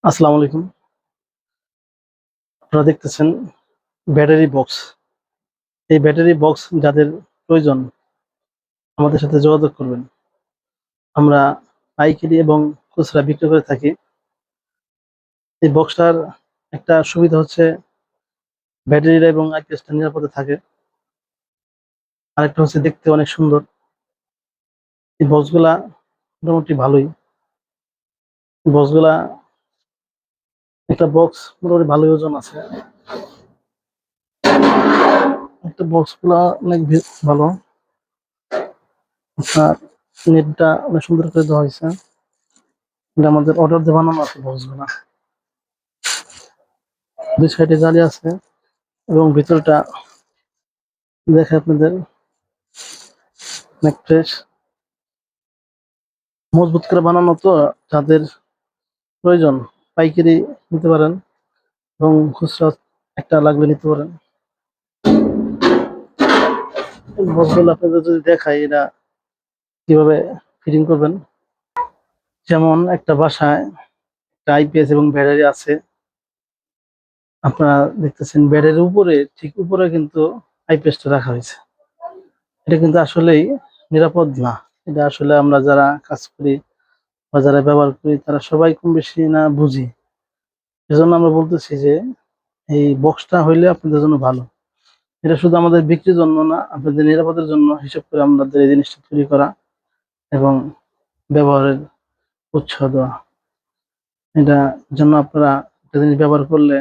আসসালামু আলাইকুম। আপনারা দেখতেছেন ব্যাটারি বক্স। এই ব্যাটারি বক্স যাদের প্রয়োজন আমাদের সাথে যোগাযোগ করবেন। আমরা পাইকারি এবং খুচরা বিক্রি করে থাকি। এই বক্সটার একটা সুবিধা হচ্ছে ব্যাটারিটা এবং আইপিএসটা নিরাপদে থাকে। আরেকটা হচ্ছে দেখতে অনেক সুন্দর। এই বক্সগুলা মোটামুটি ভালোই। বক্সগুলা একটা বক্স মোটামুটি ভালোই ওজন আছে। একটা বক্সগুলা অনেক ভালো। আপনার নেটটা অনেক সুন্দর করে দেওয়া হয়েছে। এটা আমাদের অর্ডার দিয়ে বানানো আছে বক্সগুলা। ২ সাইডে জালি আছে এবং ভিতরটা দেখে আপনাদের অনেক ফ্রেশ, মজবুত করে বানানো তো যাদের প্রয়োজন পাইকারি নিতে পারেন এবং খুচরা একটা লাগলে নিতে পারেন। বক্সগুলো আপনাদের যদি দেখাই এটা কিভাবে ফিটিং করবেন, যেমন একটা বাসায় একটা আইপিএস এবং ব্যাটারি আছে। আপনারা দেখতেছেন ব্যাটারির উপরে ঠিক উপরে কিন্তু আইপিএসটা রাখা হয়েছে। এটা কিন্তু আসলেই নিরাপদ না। এটা আসলে আমরা যারা কাজ করি বা যারা ব্যবহার করি তারা সবাই কম বেশি না বুঝি। এজন্য আমরা বলতেছি যে এই বক্সটা হইলে আপনাদের জন্য ভালো। এটা শুধু আমাদের বিক্রির জন্য না, আপনাদের নিরাপদের জন্য হিসাব করে আমাদের এই জিনিসটা তৈরি করা এবং ব্যবহারের উৎসাহ দেওয়া। এটা জন্য আপনারা একটা জিনিস ব্যবহার করলে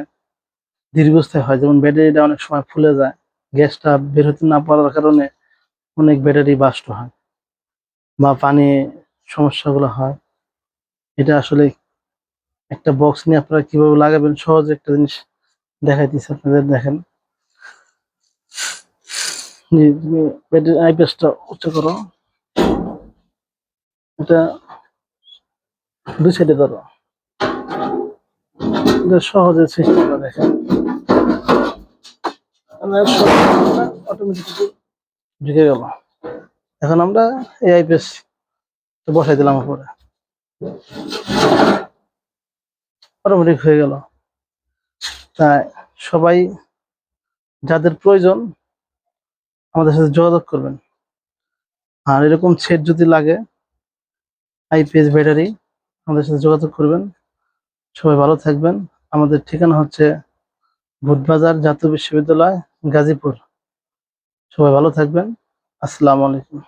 দীর্ঘস্থায়ী হয়। যেমন ব্যাটারিটা অনেক সময় ফুলে যায়, গ্যাসটা বের হতে না পারার কারণে অনেক ব্যাটারি বাস্ট হয় বা পানি সমস্যাগুলো হয়। এটা আসলে একটা বক্স নিয়ে আপনারা কিভাবে লাগাবেন সহজে একটা জিনিস দেখাইতেছি আপনাদের। দেখেন, জি, তুমি ব্যাটারি আইপিএসটা উচ্চ করো, এটা ২ সাইডে ধরো, এটা সহজে সিস্টেম করে। দেখেন অটোমেটিক ঢুকে গেল। এখন আমরা এই আইপিএস বসাই দিলাম উপরে, অটোমেটিক হয়ে গেল। তাই সবাই যাদের প্রয়োজন আমাদের সাথে যোগাযোগ করবেন। আর এরকম সেট যদি লাগে আইপিএস ব্যাটারি, আমাদের সাথে যোগাযোগ করবেন। সবাই ভালো থাকবেন। আমাদের ঠিকানা হচ্ছে ভূতবাজার জাতীয় বিশ্ববিদ্যালয়, গাজীপুর। সবাই ভালো থাকবেন। আসসালামু আলাইকুম।